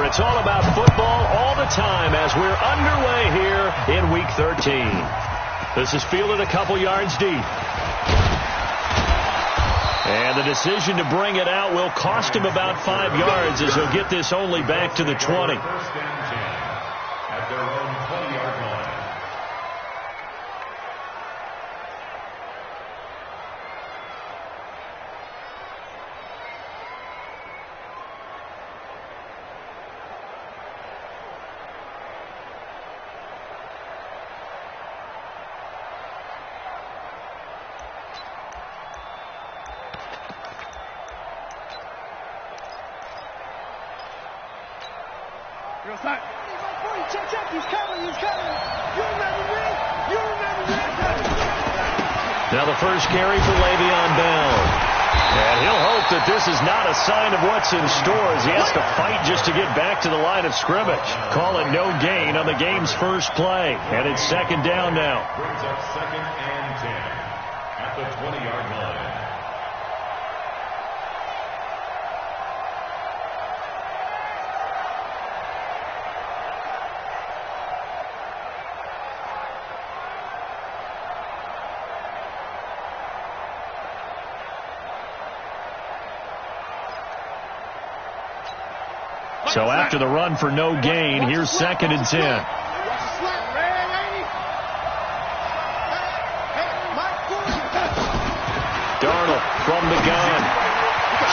It's all about football all the time as we're underway here in Week 13. This is fielded a couple yards deep. And the decision to bring it out will cost him about 5 yards as he'll get this only back to the 20. First and 10 at their own 20-yard line. Now the first carry for Le'Veon Bell. And he'll hope that this is not a sign of what's in store as he has to fight just to get back to the line of scrimmage. Call it no gain on the game's first play. And it's second down now. Brings up second and 10 at the 20-yard line. So after the run for no gain, here's second and 10. Darnold from the gun.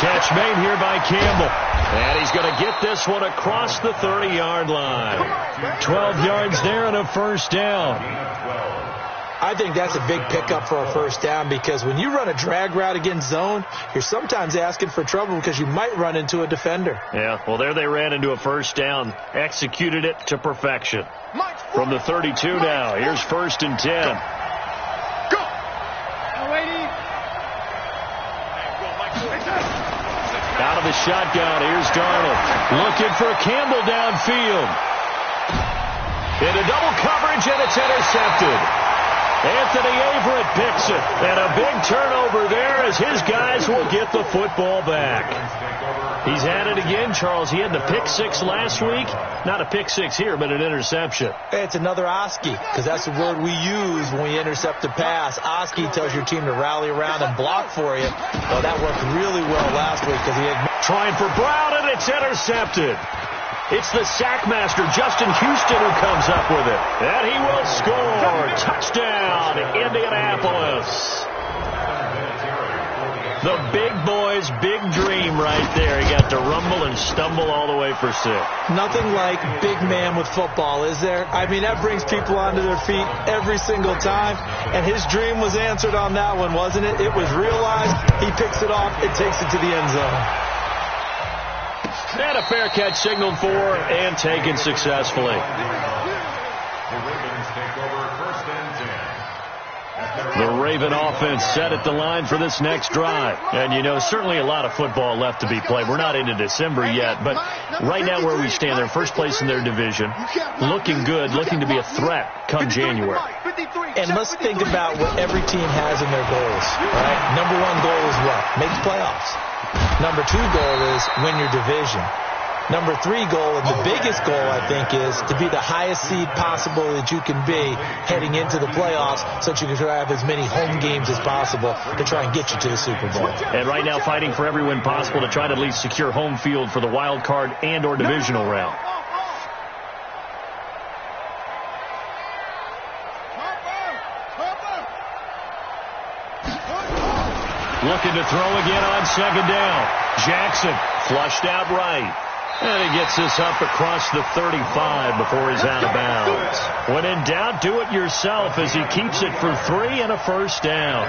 Catch made here by Campbell. And he's going to get this one across the 30-yard line. 12 yards there and a first down. I think that's a big pickup for a first down because when you run a drag route against zone, you're sometimes asking for trouble because you might run into a defender. Yeah, well, there they ran into a first down. Executed it to perfection. From the 32 now, here's first and 10. Go! Out of the shotgun, here's Darnold. Looking for Campbell downfield. Into double coverage, and it's intercepted. Anthony Averett picks it. And a big turnover there as his guys will get the football back. He's had it again, Charles. He had the pick six last week. Not a pick six here, but an interception. It's another Oski, because that's the word we use when we intercept a pass. Oski tells your team to rally around and block for you. Well, that worked really well last week because he had... Trying for Brown, and it's intercepted. It's the sackmaster, Justin Houston, who comes up with it. And he will score. Touchdown, Indianapolis. The big boy's big dream right there. He got to rumble and stumble all the way for 6. Nothing like big man with football, is there? I mean, that brings people onto their feet every single time. And his dream was answered on that one, wasn't it? It was realized. He picks it off. It takes it to the end zone. And a fair catch signaled for and taken successfully. The Ravens take over first and 10. The Raven offense set at the line for this next drive. And, you know, certainly a lot of football left to be played. We're not into December yet, but right now where we stand, they're first place in their division. Looking good, looking to be a threat come January. And let's think about what every team has in their goals. Right? Number one goal is what? Make the playoffs. Number 2 goal is win your division. Number 3 goal, and the biggest goal, I think, is to be the highest seed possible that you can be heading into the playoffs so that you can have as many home games as possible to try and get you to the Super Bowl. And right now fighting for every win possible to try to at least secure home field for the wild card and or divisional round. Looking to throw again on second down. Jackson flushed out right. And he gets this up across the 35 before he's out of bounds. When in doubt, do it yourself as he keeps it for 3 and a first down.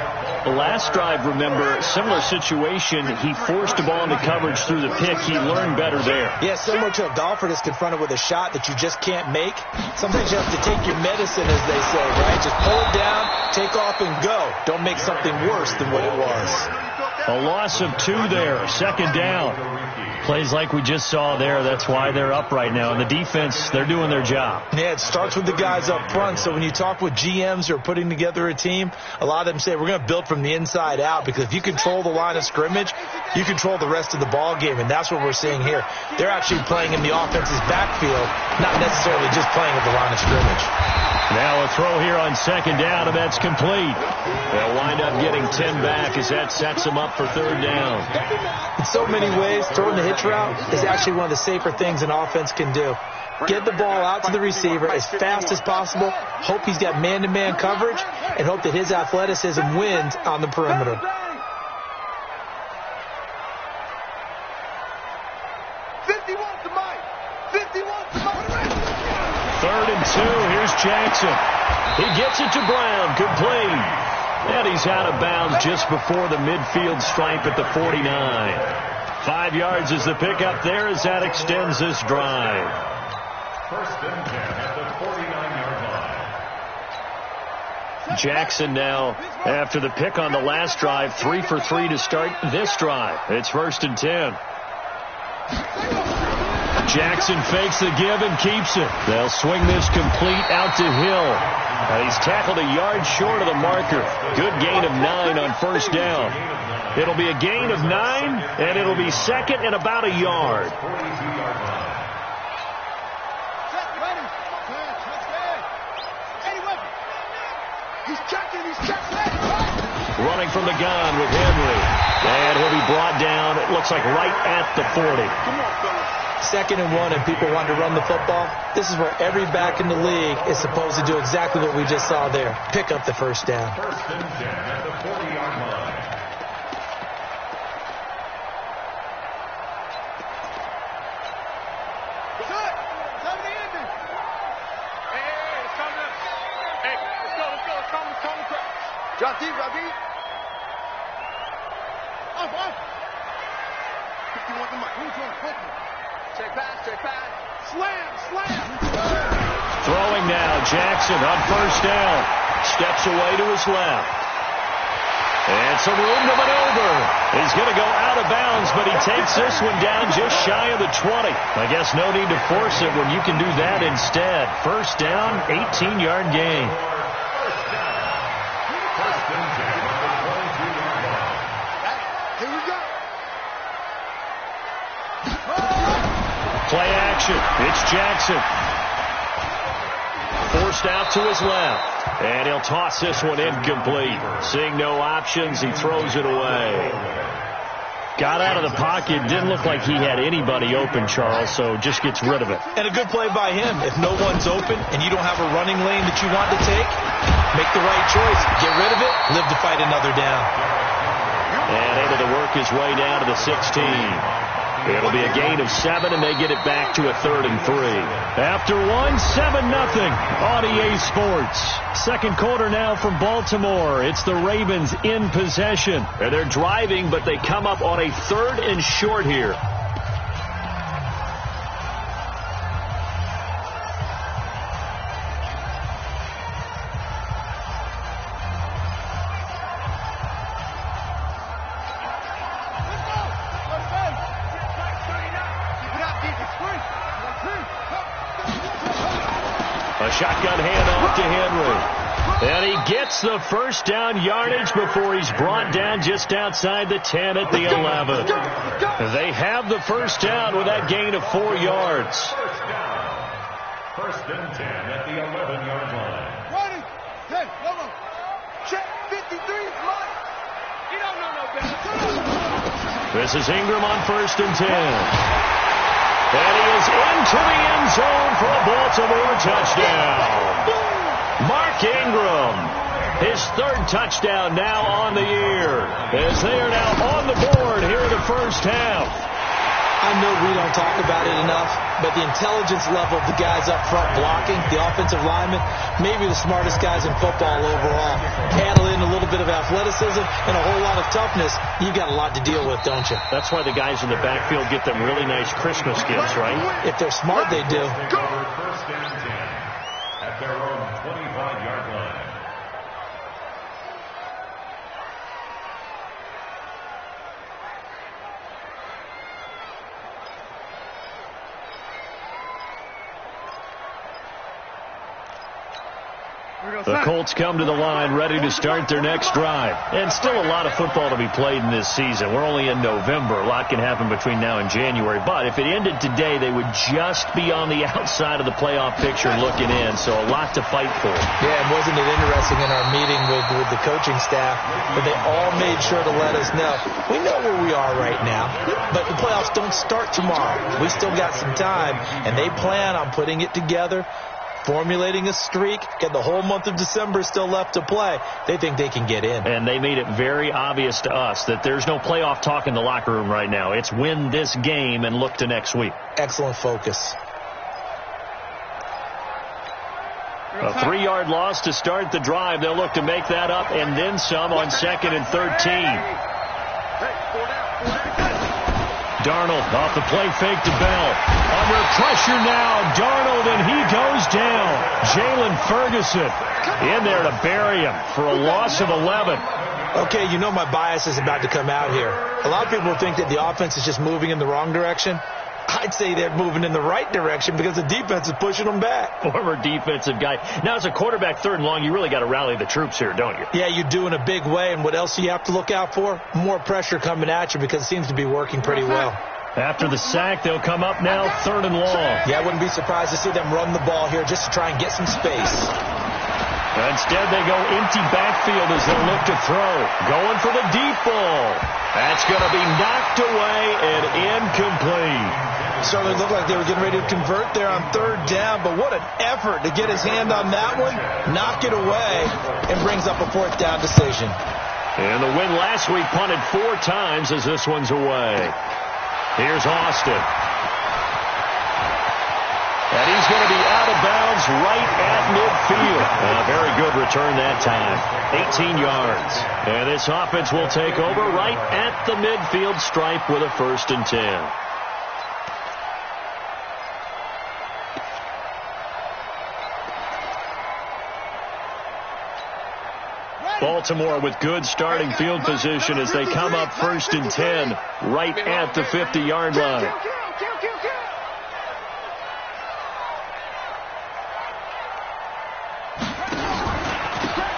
The last drive, remember, similar situation. He forced the ball into coverage through the pick. He learned better there. Yeah, similar to a golfer that's confronted with a shot that you just can't make. Sometimes you have to take your medicine, as they say, right? Just pull it down, take off, and go. Don't make something worse than what it was. A loss of 2 there. Second down. Plays like we just saw there, that's why they're up right now. And the defense, they're doing their job. Yeah, it starts with the guys up front. So when you talk with GMs who are putting together a team, a lot of them say we're going to build from the inside out, because if you control the line of scrimmage, you control the rest of the ball game, and that's what we're seeing here. They're actually playing in the offense's backfield, not necessarily just playing at the line of scrimmage. Now a throw here on second down, and that's complete. They'll wind up getting 10 back as that sets them up for third down. In so many ways, throwing the hitch route is actually one of the safer things an offense can do. Get the ball out to the receiver as fast as possible, hope he's got man-to-man coverage, and hope that his athleticism wins on the perimeter. Third and 2, here's Jackson. He gets it to Brown, complete. And he's out of bounds just before the midfield stripe at the 49. 5 yards is the pickup there as that extends this drive. First and 10 at the 49-yard line. Jackson now, after the pick on the last drive, 3 for 3 to start this drive. It's first and 10. Jackson fakes the give and keeps it. They'll swing this complete out to Hill. He's tackled a yard short of the marker. Good gain of 9 on first down. It'll be a gain of 9, and it'll be second and about a yard. Running from the gun with Henry. And he'll be brought down, it looks like right at the 40. Second and 1, and people want to run the football. This is where every back in the league is supposed to do exactly what we just saw there. Pick up the first down. First and 10 at the 40-yard line. Drop deep, drop deep. Off. 51 to Mike. Who's on quickly? Check pass. Slam. Throwing now, Jackson on first down. Steps away to his left. And some room to maneuver. He's going to go out of bounds, but he takes this one down just shy of the 20. I guess no need to force it when you can do that instead. First down, 18-yard gain. Play action. It's Jackson. Forced out to his left. And he'll toss this one incomplete. Seeing no options, he throws it away. Got out of the pocket. Didn't look like he had anybody open, Charles, so just gets rid of it. And a good play by him. If no one's open and you don't have a running lane that you want to take, make the right choice. Get rid of it. Live to fight another down. And able to work his way down to the 16. It'll be a gain of 7, and they get it back to a 3rd and 3. After 1, 7-0 on EA Sports. Second quarter now from Baltimore. It's the Ravens in possession. And they're driving, but they come up on a 3rd and short here. A shotgun handoff to Henry. And he gets the first down yardage before he's brought down just outside the 10 at the 11. They have the first down with that gain of 4 yards. First and 10 at the 11-yard line. Running. Hey, come on. Check 53. Run. You don't know no better. This is Ingram on first and 10. And he is into the end zone for a Baltimore touchdown. Mark Ingram, his 3rd touchdown now on the year, as they are now on the board here in the first half. I know we don't talk about it enough, but the intelligence level of the guys up front blocking, the offensive linemen, maybe the smartest guys in football overall. Add in a little bit of athleticism and a whole lot of toughness, you've got a lot to deal with, don't you? That's why the guys in the backfield get them really nice Christmas gifts, right? If they're smart, they do. First and 10 at their own 25-yard line. The Colts come to the line ready to start their next drive. And still a lot of football to be played in this season. We're only in November. A lot can happen between now and January. But if it ended today, they would just be on the outside of the playoff picture looking in. So a lot to fight for. Yeah, and wasn't it interesting in our meeting with the coaching staff that they all made sure to let us know, we know where we are right now, but the playoffs don't start tomorrow. We still got some time, and they plan on putting it together, formulating a streak, get the whole month of December still left to play. They think they can get in. And they made it very obvious to us that there's no playoff talk in the locker room right now. It's win this game and look to next week. Excellent focus. A 3-yard loss to start the drive. They'll look to make that up and then some on 2nd and 13. Darnold off the play fake to Bell. Under pressure now, Darnold, and he goes down. Jalen Ferguson in there to bury him for a loss of 11. Okay, you know my bias is about to come out here. A lot of people think that the offense is just moving in the wrong direction. I'd say they're moving in the right direction because the defense is pushing them back. Former defensive guy. Now, as a quarterback 3rd and long, you really got to rally the troops here, don't you? Yeah, you do in a big way. And what else do you have to look out for? More pressure coming at you because it seems to be working pretty well. After the sack, they'll come up now 3rd and long. Yeah, I wouldn't be surprised to see them run the ball here just to try and get some space. Instead, they go empty backfield as they look to throw. Going for the deep ball. That's going to be knocked away and incomplete. Certainly looked like they were getting ready to convert there on 3rd down, but what an effort to get his hand on that one, knock it away, and brings up a 4th down decision. And the win last week punted 4 times as this one's away. Here's Austin. And he's going to be out of bounds right at midfield. A very good return that time. 18 yards. And this offense will take over right at the midfield stripe with a 1st and 10. Baltimore with good starting field position as they come up 1st and 10 right at the 50-yard line.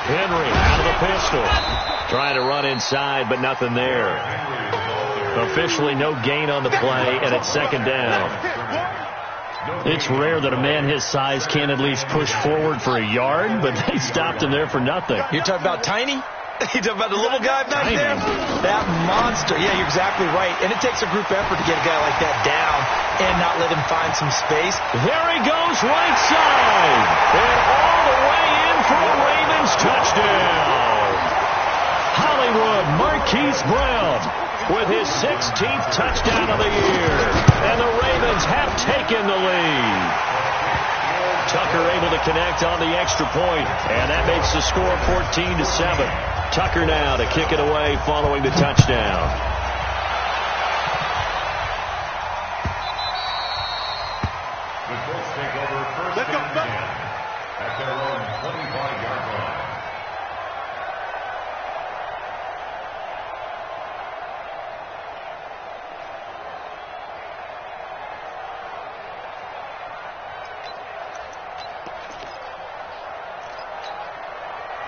Henry out of the pistol. Trying to run inside, but nothing there. Officially no gain on the play, and it's 2nd down. It's rare that a man his size can't at least push forward for a yard, but they stopped him there for nothing. You're talking about Tiny? You talking about the little guy back there? That monster. Yeah, you're exactly right. And it takes a group effort to get a guy like that down and not let him find some space. There he goes, right side. And all the way in for a Ravens touchdown. Hollywood Marquise Brown with his 16th touchdown of the year. And the Ravens have taken the lead. Tucker able to connect on the extra point, and that makes the score 14-7. Tucker now to kick it away following the touchdown. The Colts take over 1st and 10 at their own 25-yard line.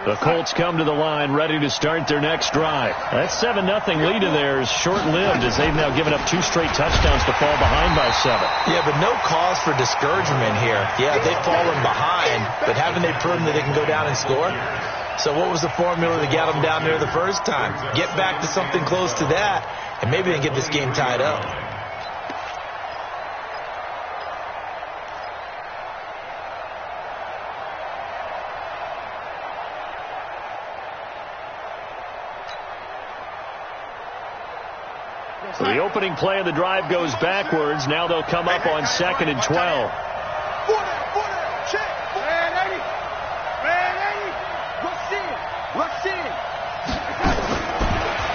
The Colts come to the line ready to start their next drive. That 7-0 lead of theirs short-lived as they've now given up 2 straight touchdowns to fall behind by 7. Yeah, but no cause for discouragement here. Yeah, they've fallen behind, but haven't they proven that they can go down and score? So what was the formula that got them down there the first time? Get back to something close to that, and maybe they can get this game tied up. So the opening play of the drive goes backwards. Now they'll come up on 2nd and 12.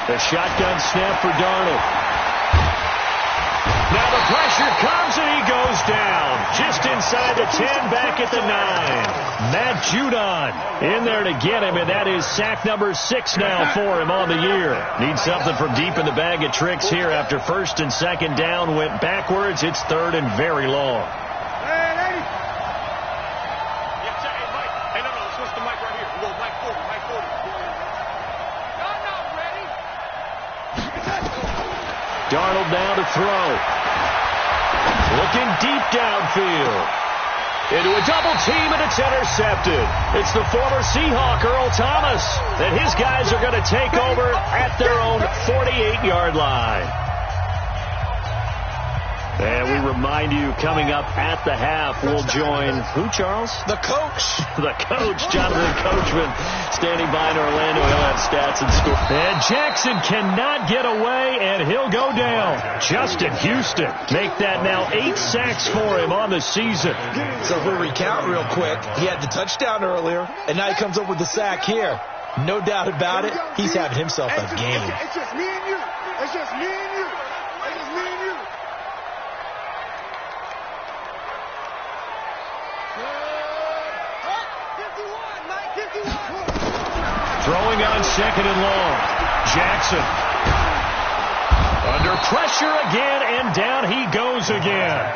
The shotgun snap for Darnold. Now the pressure comes and he goes down. Just inside the 10, back at the 9. Matt Judon in there to get him, and that is sack number 6 now for him on the year. Needs something from deep in the bag of tricks here after 1st and 2nd down. Went backwards. It's 3rd and very long. Hey, no, this was the mic right here. Darnold now to throw. Looking deep downfield. Into a double team, and it's intercepted. It's the former Seahawk, Earl Thomas, that his guys are going to take over at their own 48-yard line. And we remind you, coming up at the half, we'll join, who, Charles? The coach. The coach, Jonathan Coachman, standing by in Orlando. He'll have stats and score. And Jackson cannot get away, and he'll go down. Justin Houston make that now 8 sacks for him on the season. So if we recount real quick, he had the touchdown earlier, and now he comes up with the sack here. No doubt about it, he's having himself a game. It's just me and you. It's just me and you. It's just me and you. Throwing on 2nd and long. Jackson. Under pressure again, and down he goes again.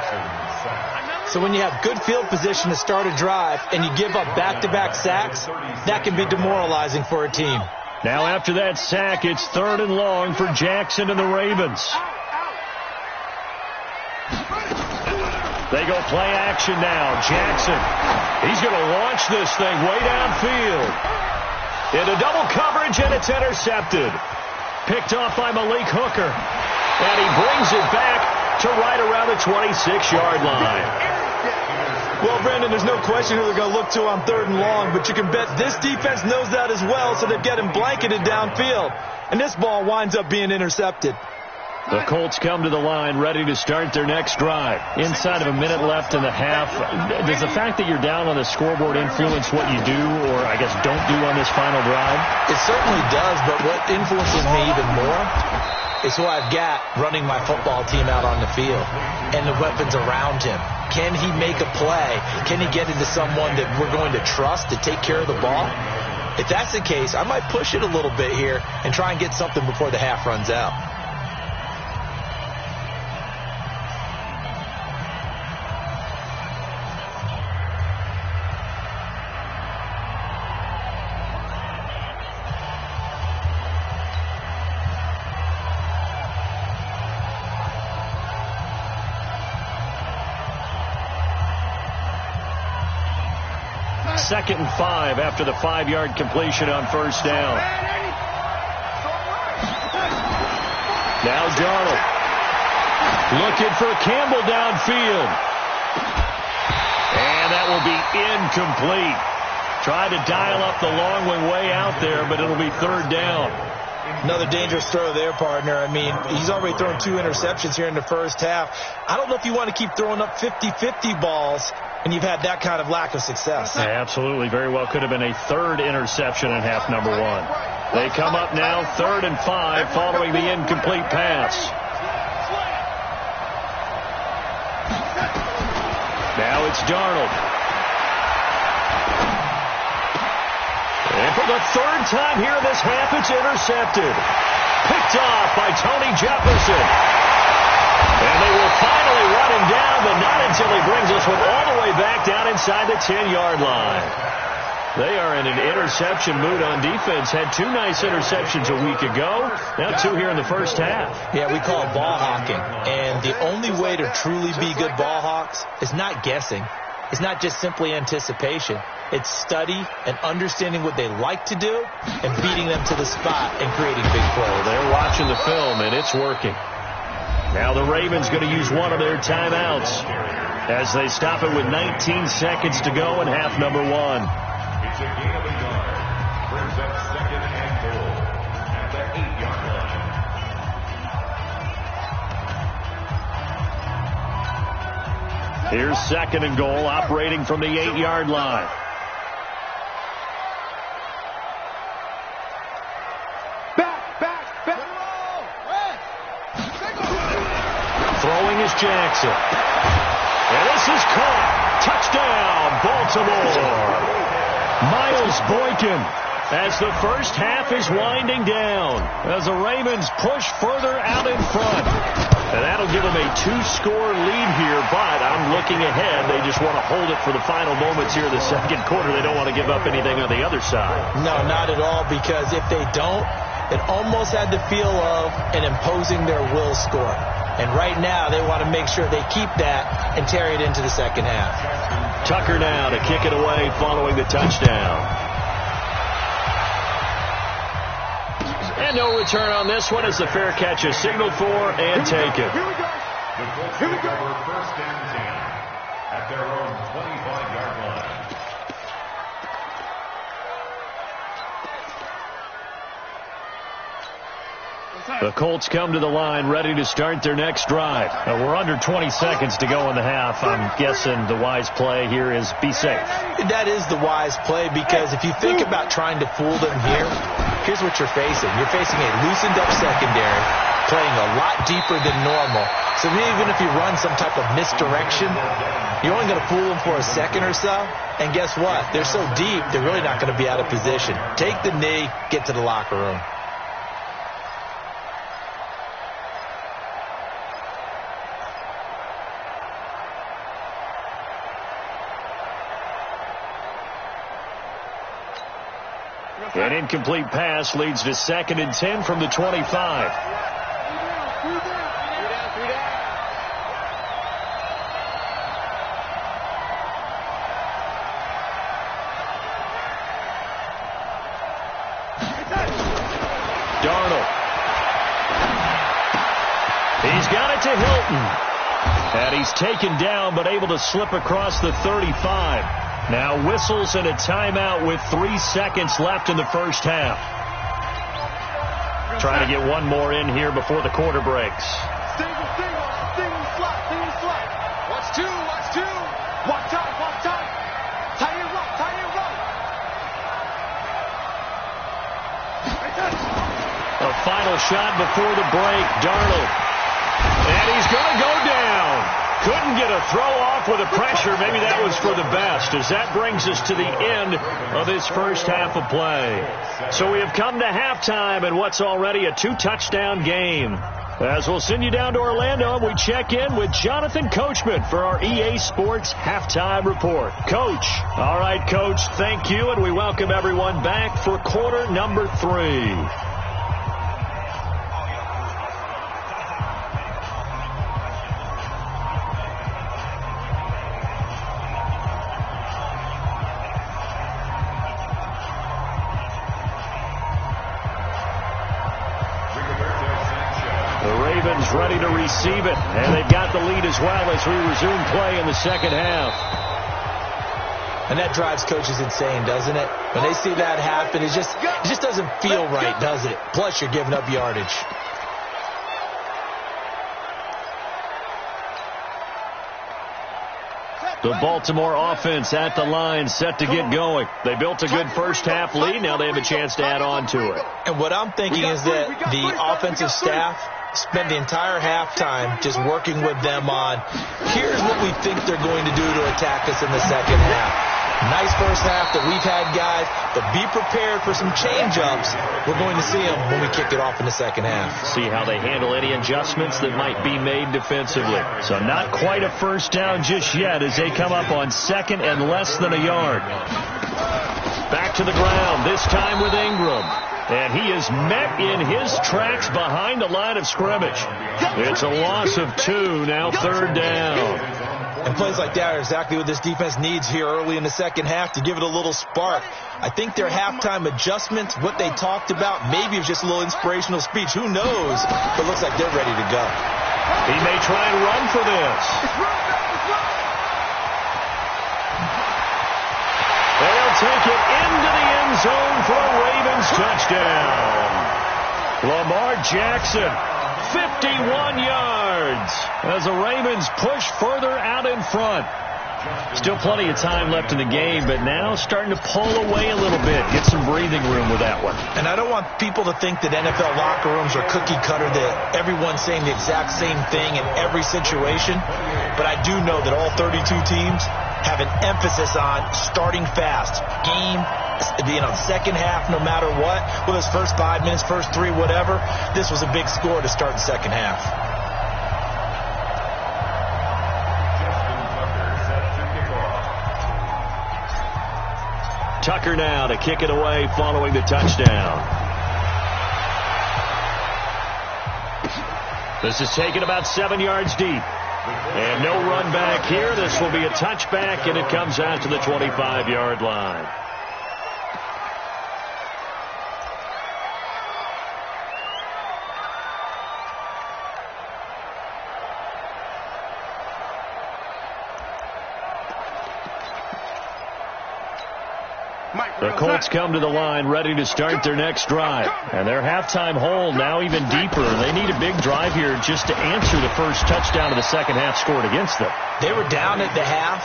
So when you have good field position to start a drive and you give up back-to-back sacks, that can be demoralizing for a team. Now after that sack, it's 3rd and long for Jackson and the Ravens. They go play action now. Jackson, he's going to launch this thing way downfield. Into double coverage, and it's intercepted. Picked off by Malik Hooker. And he brings it back to right around the 26-yard line. Well, Brandon, there's no question who they're going to look to on 3rd and long, but you can bet this defense knows that as well, so they're getting blanketed downfield. And this ball winds up being intercepted. The Colts come to the line ready to start their next drive. Inside of a minute left in the half, does the fact that you're down on the scoreboard influence what you do, or I guess don't do on this final drive? It certainly does, but what influences me even more is who I've got running my football team out on the field and the weapons around him. Can he make a play? Can he get into someone that we're going to trust to take care of the ball? If that's the case, I might push it a little bit here and try and get something before the half runs out. Second and 5 after the 5-yard completion on 1st down. Now Darnold looking for Campbell downfield. And that will be incomplete. Tried to dial up the long way out there, but it'll be 3rd down. Another dangerous throw there, partner. I mean, he's already thrown 2 interceptions here in the first half. I don't know if you want to keep throwing up 50-50 balls and you've had that kind of lack of success. Yeah, absolutely. Very well could have been a 3rd interception in half number 1. They come up now 3rd and 5 following the incomplete pass. Now it's Darnold. And for the 3rd time here in this half, it's intercepted. Picked off by Tony Jefferson. And they will finally run him down, but not until he brings this one all the way back down inside the 10-yard line. They are in an interception mood on defense. Had 2 nice interceptions a week ago. Now 2 here in the first half. Yeah, we call it ball hawking. And the only way to truly be good ball hawks is not guessing. It's not just simply anticipation. It's study and understanding what they like to do and beating them to the spot and creating big plays. They're watching the film, and it's working. Now the Ravens going to use one of their timeouts as they stop it with 19 seconds to go in half number 1. It's a gain of a yard. Brings up 2nd and goal at the 8-yard line. Here's 2nd and goal, operating from the 8-yard line. Throwing is Jackson. And this is caught. Touchdown, Baltimore. Miles Boykin as the first half is winding down. As the Ravens push further out in front. And that'll give them a 2-score lead here, but I'm looking ahead. They just want to hold it for the final moments here in the second quarter. They don't want to give up anything on the other side. No, not at all, because if they don't, it almost had the feel of an imposing their will score. And right now, they want to make sure they keep that and carry it into the second half. Tucker now to kick it away following the touchdown. And no return on this one as the fair catch is signaled for and taken. The Colts take over 1st and 10 at their own 25-yard line. The Colts come to the line ready to start their next drive. We're under 20 seconds to go in the half. I'm guessing the wise play here is be safe. That is the wise play, because if you think about trying to fool them here, here's what you're facing. You're facing a loosened up secondary, playing a lot deeper than normal. So even if you run some type of misdirection, you're only going to fool them for a second or so. And guess what? They're so deep, they're really not going to be out of position. Take the knee, get to the locker room. An incomplete pass leads to 2nd and 10 from the 25. Darnold. He's got it to Hilton. And he's taken down but able to slip across the 35. Now whistles and a timeout with 3 seconds left in the first half. Trying to get one more in here before the quarter breaks. Stay slot. Watch two. Walk time. Tie and run. A final shot before the break. Darnold. And he's going to go down. Couldn't get a throw off with the pressure. Maybe that was for the best, as that brings us to the end of this first half of play. So we have come to halftime in what's already a 2-touchdown game. As we'll send you down to Orlando, we check in with Jonathan Coachman for our EA Sports Halftime Report. Coach. All right, Coach, thank you, and we welcome everyone back for quarter number 3. Ready to receive it, and they've got the lead as well as we resume play in the second half. And that drives coaches insane, doesn't it? When they see that happen, it just doesn't feel right, does it? Plus, you're giving up yardage. The Baltimore offense at the line, set to get going. They built a good first half lead. Now they have a chance to add on to it. And what I'm thinking is that the offensive staff spend the entire halftime just working with them on, here's what we think they're going to do to attack us in the second half. Nice first half that we've had, guys, but be prepared for some change-ups. We're going to see them when we kick it off in the second half. See how they handle any adjustments that might be made defensively. So not quite a first down just yet as they come up on 2nd and less than a yard. Back to the ground, this time with Ingram. And he is met in his tracks behind the line of scrimmage. It's a loss of 2, now 3rd down. And plays like that are exactly what this defense needs here early in the second half to give it a little spark. I think their halftime adjustments, what they talked about, maybe it was just a little inspirational speech. Who knows? But it looks like they're ready to go. He may try and run for this. They'll take it into the end zone for a Ravens touchdown. Lamar Jackson, 51 yards as the Ravens push further out in front. Still plenty of time left in the game, but now starting to pull away a little bit. Get some breathing room with that one. And I don't want people to think that NFL locker rooms are cookie cutter, that everyone's saying the exact same thing in every situation. But I do know that all 32 teams have an emphasis on starting fast. Game, second half, no matter what. Whether it's first 5 minutes, first 3, whatever. This was a big score to start the second half. Tucker now to kick it away following the touchdown. This is taken about 7 yards deep. And no run back here. This will be a touchback, and it comes out to the 25-yard line. The Colts come to the line ready to start their next drive. And their halftime hole now even deeper. They need a big drive here just to answer the first touchdown of the second half scored against them. They were down at the half.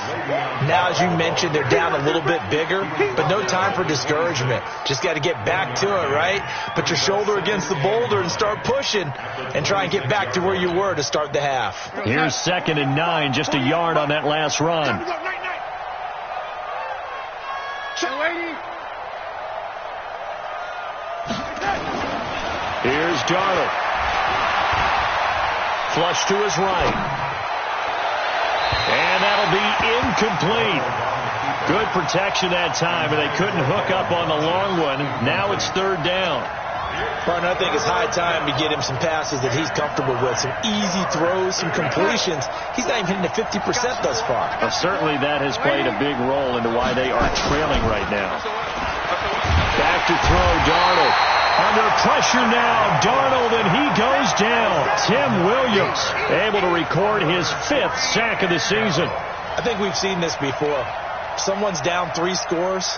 Now, as you mentioned, they're down a little bit bigger, but no time for discouragement. Just got to get back to it, right? Put your shoulder against the boulder and start pushing and try and get back to where you were to start the half. Here's 2nd and 9, just a yard on that last run. Here's Darnold. Flush to his right. And that'll be incomplete. Good protection that time, and they couldn't hook up on the long one. Now it's 3rd down. Partner, I think it's high time to get him some passes that he's comfortable with. Some easy throws, some completions. He's not even hitting the 50% thus far. Well, certainly that has played a big role into why they are trailing right now. Back to throw, Darnold. Under pressure now, Darnold, and he goes down. Tim Williams able to record his 5th sack of the season. I think we've seen this before. Someone's down 3 scores.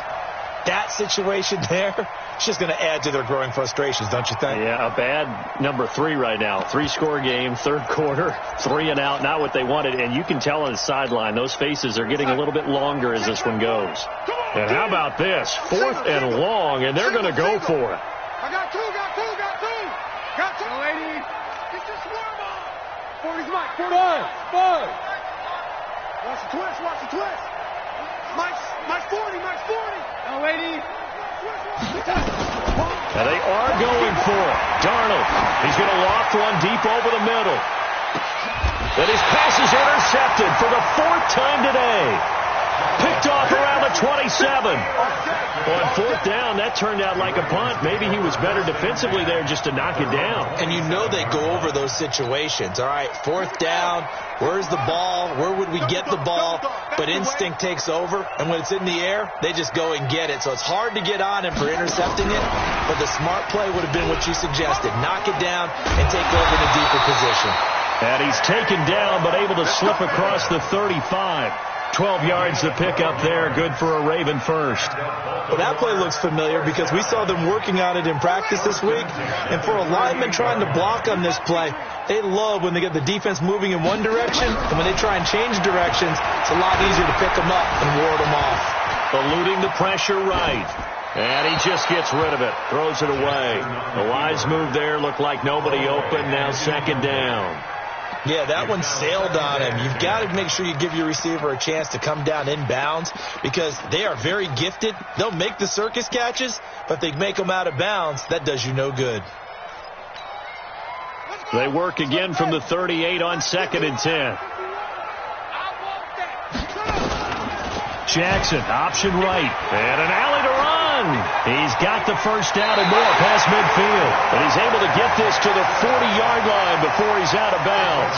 That situation there, it's just going to add to their growing frustrations, don't you think? Yeah, a bad number 3 right now. 3-score game, 3rd quarter, 3 and out, not what they wanted. And you can tell on the sideline, those faces are getting a little bit longer as this one goes. And how about this? 4th and long, and they're going to go for it. I got two. Lady. Get your swarm on. 40's Mike. 40. Five. Watch the twist. Mike's 40. Now, lady. Now they are going for it. Darnold. He's going to loft one deep over the middle. But his pass is intercepted for the 4th time today. Picked off around the 27. On 4th down, that turned out like a punt. Maybe he was better defensively there just to knock it down. And you know they go over those situations. All right, 4th down, where's the ball? Where would we get the ball? But instinct takes over, and when it's in the air, they just go and get it. So it's hard to get on him for intercepting it, but the smart play would have been what you suggested. Knock it down and take over in a deeper position. And he's taken down, but able to slip across the 35. 12 yards to pick up there. Good for a Raven first. Well, that play looks familiar because we saw them working on it in practice this week. And for a lineman trying to block on this play, they love when they get the defense moving in one direction. And when they try and change directions, it's a lot easier to pick them up and ward them off. Eluding the pressure right. And he just gets rid of it. Throws it away. The wise move there. Looked like nobody open. Now 2nd down. Yeah, that one sailed on him. You've got to make sure you give your receiver a chance to come down inbounds because they are very gifted. They'll make the circus catches, but if they make them out of bounds, that does you no good. They work again from the 38 on 2nd and 10. Jackson, option right, and an alley to run. He's got the first down and more past midfield. And he's able to get this to the 40-yard line before he's out of bounds.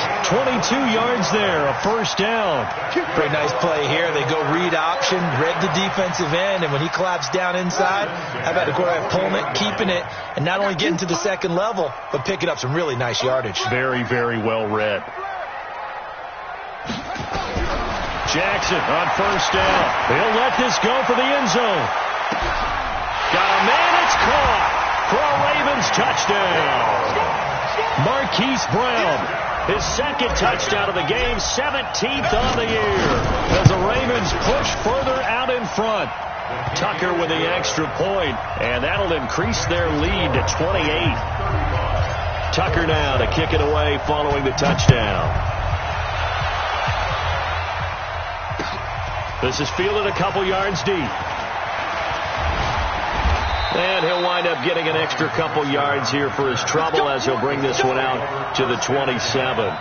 22 yards there, a first down. Pretty nice play here. They go read option, read the defensive end, and when he claps down inside, how about the quarterback pulling it, keeping it, and not only getting to the 2nd level, but picking up some really nice yardage. Very, very well read. Jackson on first down. He'll let this go for the end zone. Got a man, it's caught for a Ravens touchdown. Marquise Brown, his 2nd touchdown of the game, 17th on the year, as the Ravens push further out in front. Tucker with the extra point, and that'll increase their lead to 28. Tucker now to kick it away following the touchdown. This is fielded a couple yards deep. And he'll wind up getting an extra couple yards here for his trouble as he'll bring this one out to the 27.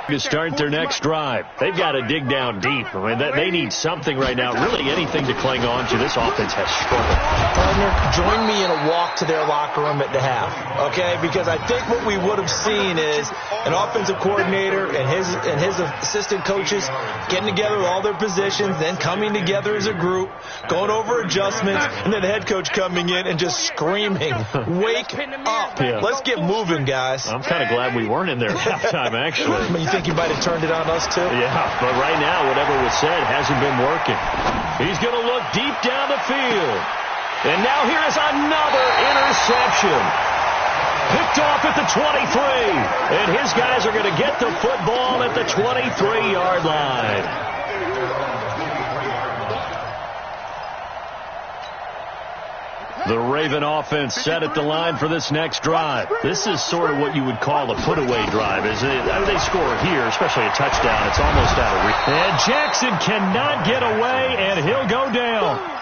to start their next drive. They've got to dig down deep. I mean, they need something right now, really anything to cling on to. This offense has struggled. Partner, join me in a walk to their locker room at the half, okay? Because I think what we would have seen is an offensive coordinator and his assistant coaches getting together with all their positions, then coming together as a group, going over adjustments, and then the head coach coming in and just screaming, "Wake up. Yeah. Let's get moving, guys." I'm kind of glad we weren't in there at halftime, actually. You think he might have turned it on us, too? Yeah, but right now, whatever was said hasn't been working. He's going to look deep down the field. And now here is another interception. Picked off at the 23. And his guys are going to get the football at the 23-yard line. The Raven offense set at the line for this next drive. This is sort of what you would call a put-away drive, isn't it? I mean, they score here, especially a touchdown. It's almost out of reach. And Jackson cannot get away, and he'll go down.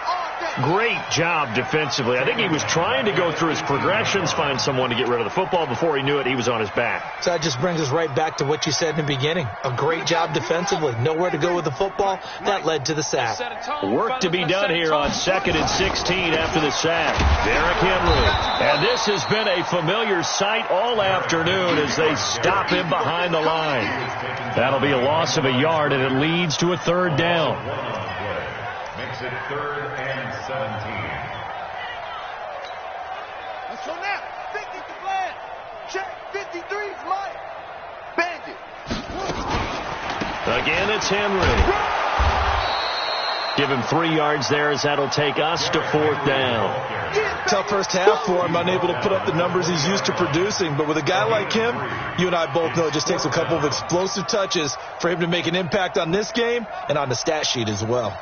Great job defensively. I think he was trying to go through his progressions, find someone to get rid of the football. Before he knew it, he was on his back. So that just brings us right back to what you said in the beginning. A great job defensively. Nowhere to go with the football. That led to the sack. Work to be done here on 2nd and 16 after the sack. Derrick Henry. And this has been a familiar sight all afternoon as they stop him behind the line. That'll be a loss of a yard, and it leads to a 3rd down. Makes it 3rd and 17. Let's go now. 50 to plan. Check. 53's mine. Bandit. Again, it's Henry. Give him 3 yards there as that'll take us to 4th down. Tough first half for him, unable to put up the numbers he's used to producing. But with a guy like him, you and I both know it just takes a couple of explosive touches for him to make an impact on this game and on the stat sheet as well.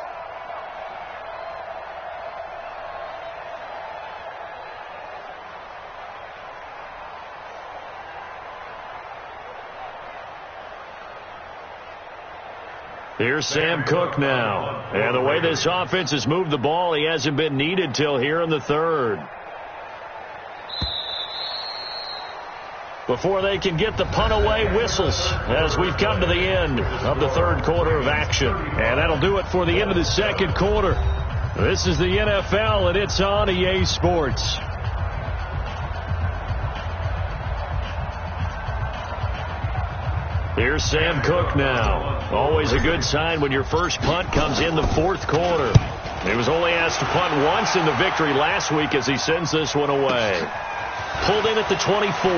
Here's Sam Cook now. And the way this offense has moved the ball, he hasn't been needed till here in the 3rd. Before they can get the punt away, whistles as we've come to the end of the 3rd quarter of action. And that'll do it for the end of the 2nd quarter. This is the NFL, and it's on EA Sports. Here's Sam Cook now. Always a good sign when your first punt comes in the 4th quarter. He was only asked to punt once in the victory last week as he sends this one away. Pulled in at the 24.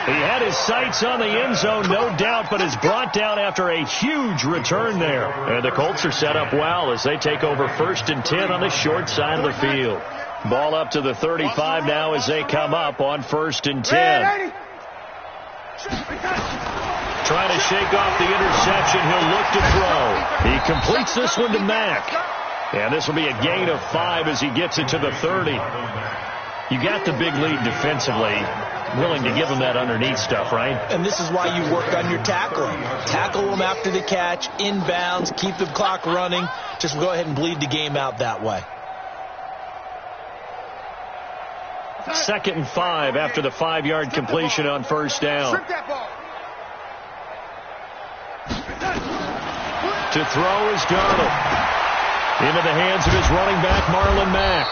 He had his sights on the end zone, no doubt, but is brought down after a huge return there. And the Colts are set up well as they take over 1st and 10 on the short side of the field. Ball up to the 35 now as they come up on 1st and 10. Trying to shake off the interception. He'll look to throw. He completes this one to Mack. And this will be a gain of 5 as he gets it to the 30. You got the big lead defensively. Willing to give him that underneath stuff, right? And this is why you work on your tackling. Tackle them after the catch, inbounds, keep the clock running. Just go ahead and bleed the game out that way. 2nd and 5 after the 5-yard completion on 1st down. To throw is Darnold. Into the hands of his running back, Marlon Mack.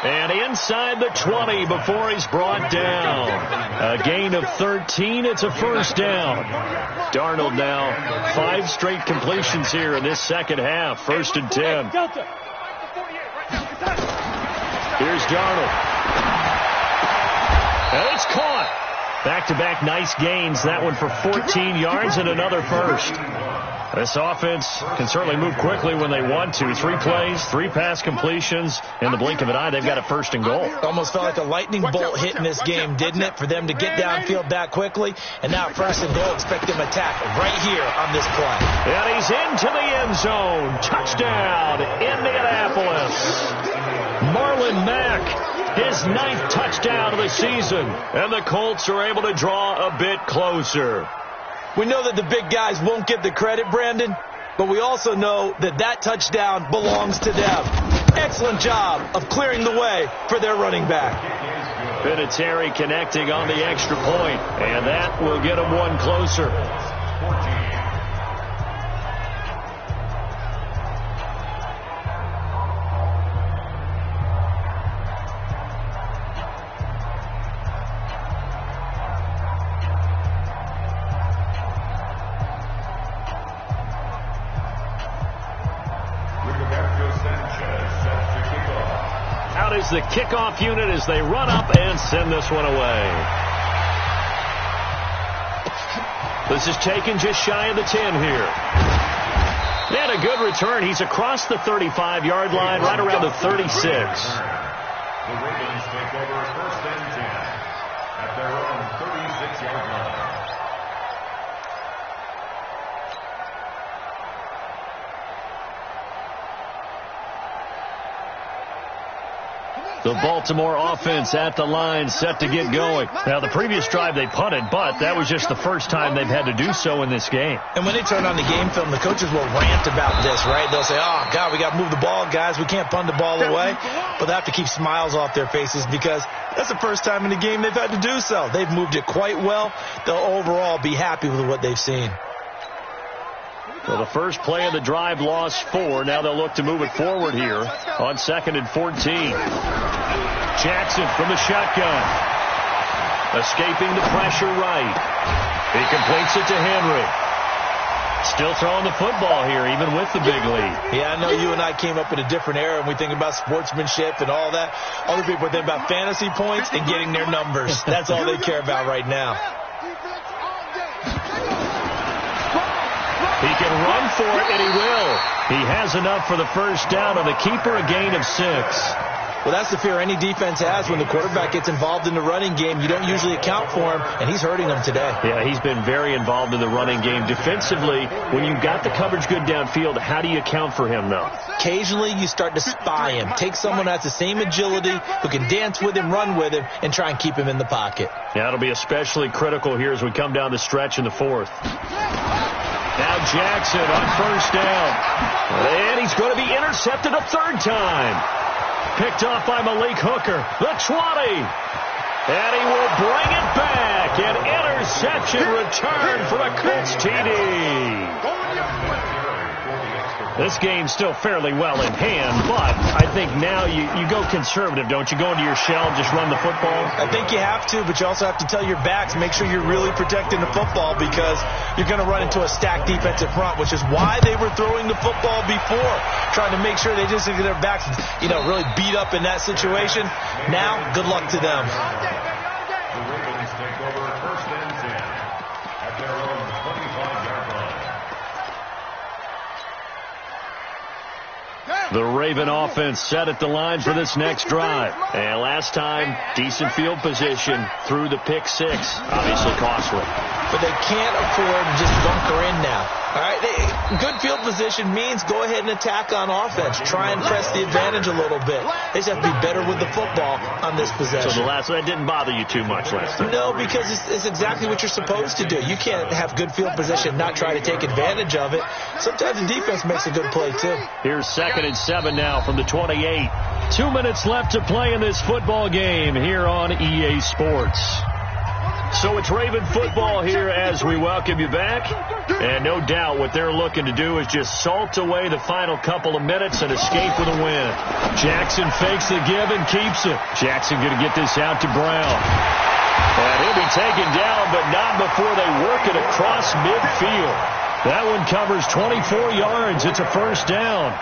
And inside the 20 before he's brought down. A gain of 13. It's a 1st down. Darnold now 5 straight completions here in this 2nd half. 1st and 10. Here's Darnold. And it's caught. Back-to-back nice gains. That one for 14 yards and another 1st. This offense can certainly move quickly when they want to. 3 plays, 3 pass completions. In the blink of an eye, they've got a 1st and goal. Almost felt like a lightning bolt hit in this game, didn't it? For them to get downfield that quickly. And now 1st and goal. Expect them to attack right here on this play. And he's into the end zone. Touchdown, Indianapolis. Marlon Mack, his 9th touchdown of the season. And the Colts are able to draw a bit closer. We know that the big guys won't get the credit, Brandon, but we also know that that touchdown belongs to them. Excellent job of clearing the way for their running back. Vinatieri connecting on the extra point, and that will get them one closer. 14. Out is the kickoff unit as they run up and send this one away. This is taken just shy of the 10 here. And a good return. He's across the 35-yard line, right around the 36. The Ravens take over 1st and 10 at their own 36-yard line. The Baltimore offense at the line, set to get going. Now, the previous drive they punted, but that was just the first time they've had to do so in this game. And when they turn on the game film, the coaches will rant about this, right? They'll say, oh, God, we got to move the ball, guys. We can't punt the ball away. But they have to keep smiles off their faces because that's the first time in the game they've had to do so. They've moved it quite well. They'll overall be happy with what they've seen. Well, the first play of the drive lost 4. Now they'll look to move it forward here on 2nd and 14. Jackson from the shotgun. Escaping the pressure right. He completes it to Henry. Still throwing the football here, even with the big lead. Yeah, I know you and I came up in a different era, and we think about sportsmanship and all that. Other people think about fantasy points and getting their numbers. That's all they care about right now. He can run for it, and he will. He has enough for the first down on the keeper, a gain of 6. Well, that's the fear any defense has when the quarterback gets involved in the running game. You don't usually account for him, and he's hurting them today. Yeah, he's been very involved in the running game. Defensively, when you've got the coverage good downfield, how do you account for him, though? Occasionally, you start to spy him. Take someone that's the same agility, who can dance with him, run with him, and try and keep him in the pocket. Yeah, it'll be especially critical here as we come down the stretch in the 4th. Now Jackson on 1st down. And he's going to be intercepted a 3rd time. Picked off by Malik Hooker. The 20. And he will bring it back. An interception return for a Colts TD. This game's still fairly well in hand, but I think now you go conservative, don't you? Go into your shell and just run the football? I think you have to, but you also have to tell your backs, make sure you're really protecting the football because you're going to run into a stacked defensive front, which is why they were throwing the football before, trying to make sure they just get their backs, really beat up in that situation. Now, good luck to them. The Ravens take over 1st and 10 at their own 25-yard line. The Raven offense set at the line for this next drive. And last time, decent field position through the pick 6. Obviously costly. But they can't afford to just bunker in now. All right, good field position means go ahead and attack on offense. Try and press the advantage a little bit. They just have to be better with the football on this possession. So that didn't bother you too much last time? No, because it's exactly what you're supposed to do. You can't have good field position and not try to take advantage of it. Sometimes the defense makes a good play, too. Here's 2nd and 7 now from the 28. 2 minutes left to play in this football game here on EA Sports. So it's Raven football here as we welcome you back. And no doubt what they're looking to do is just salt away the final couple of minutes and escape with a win. Jackson fakes the give and keeps it. Jackson going to get this out to Brown. And he'll be taken down, but not before they work it across midfield. That one covers 24 yards. It's a 1st down.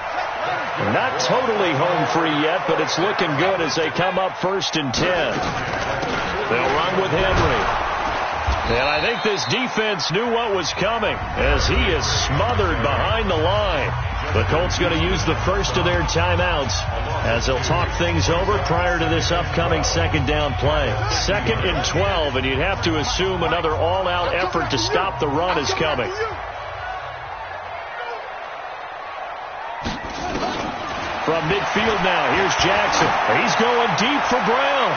Not totally home free yet, but it's looking good as they come up 1st and 10. They'll run with Henry. And I think this defense knew what was coming as he is smothered behind the line. The Colts going to use the first of their timeouts as they'll talk things over prior to this upcoming 2nd down play. 2nd and 12, and you'd have to assume another all-out effort to stop the run is coming. From midfield now, here's Jackson. He's going deep for Brown.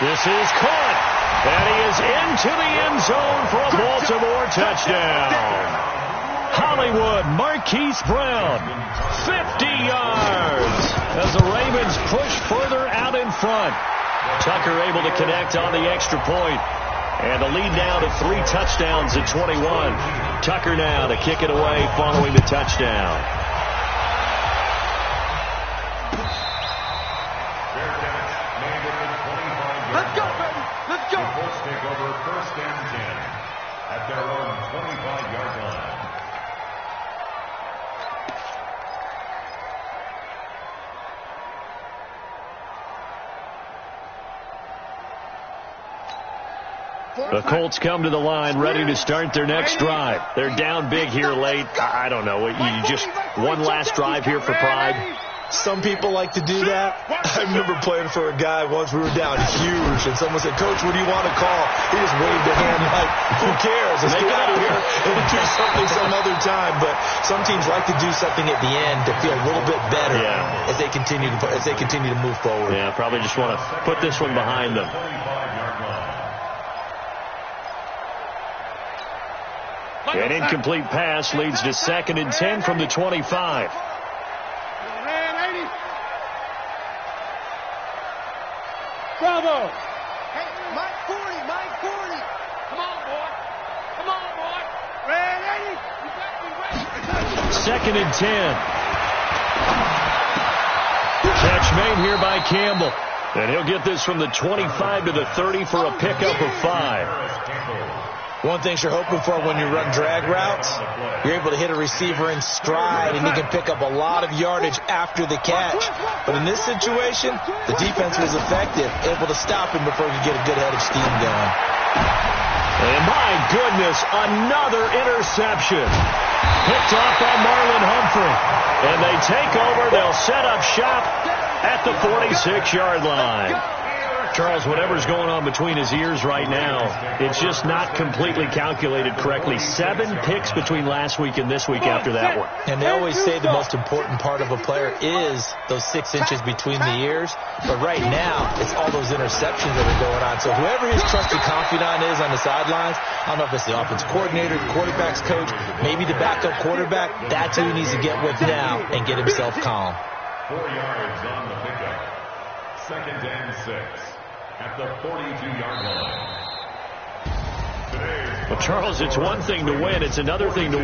This is caught, and he is into the end zone for a Baltimore touchdown. Hollywood Marquise Brown, 50 yards as the Ravens push further out in front. Tucker able to connect on the extra point. And the lead now to 3 touchdowns at 21. Tucker now to kick it away following the touchdown. Let's go, baby. Let's go. The Colts take over 1st and 10 at their own 25-yard line. The Colts come to the line ready to start their next drive. They're down big here late. I don't know. You just one last drive here for pride. Some people like to do that. I remember playing for a guy once. We were down huge, and someone said, "Coach, what do you want to call?" He just waved a hand like, "Who cares? Let's get out of here and do something some other time." But some teams like to do something at the end to feel a little bit better as they continue to move forward. Yeah, probably just want to put this one behind them. An incomplete pass leads to 2nd and 10 from the 25. Bravo. Hey, Mike 40, Mike 40. Come on, boy. Come on, boy. Ready? You got me ready. 2nd and 10. Catch made here by Campbell. And he'll get this from the 25 to the 30 for a pickup of 5. One thing you're hoping for when you run drag routes, you're able to hit a receiver in stride, and he can pick up a lot of yardage after the catch. But in this situation, the defense was effective, able to stop him before he could get a good head of steam going. And my goodness, another interception. Picked off by Marlon Humphrey. And they take over. They'll set up shop at the 46-yard line. Charles, whatever's going on between his ears right now, it's just not completely calculated correctly. 7 picks between last week and this week after that one. And they always say the most important part of a player is those 6 inches between the ears. But right now, it's all those interceptions that are going on. So whoever his trusted confidant is on the sidelines, I don't know if it's the offense coordinator, the quarterback's coach, maybe the backup quarterback, that's who he needs to get with now and get himself calm. 4 yards on the pickup. 2nd and 6. At the 42-yard line. Well, Charles, it's one thing to win. It's another thing to win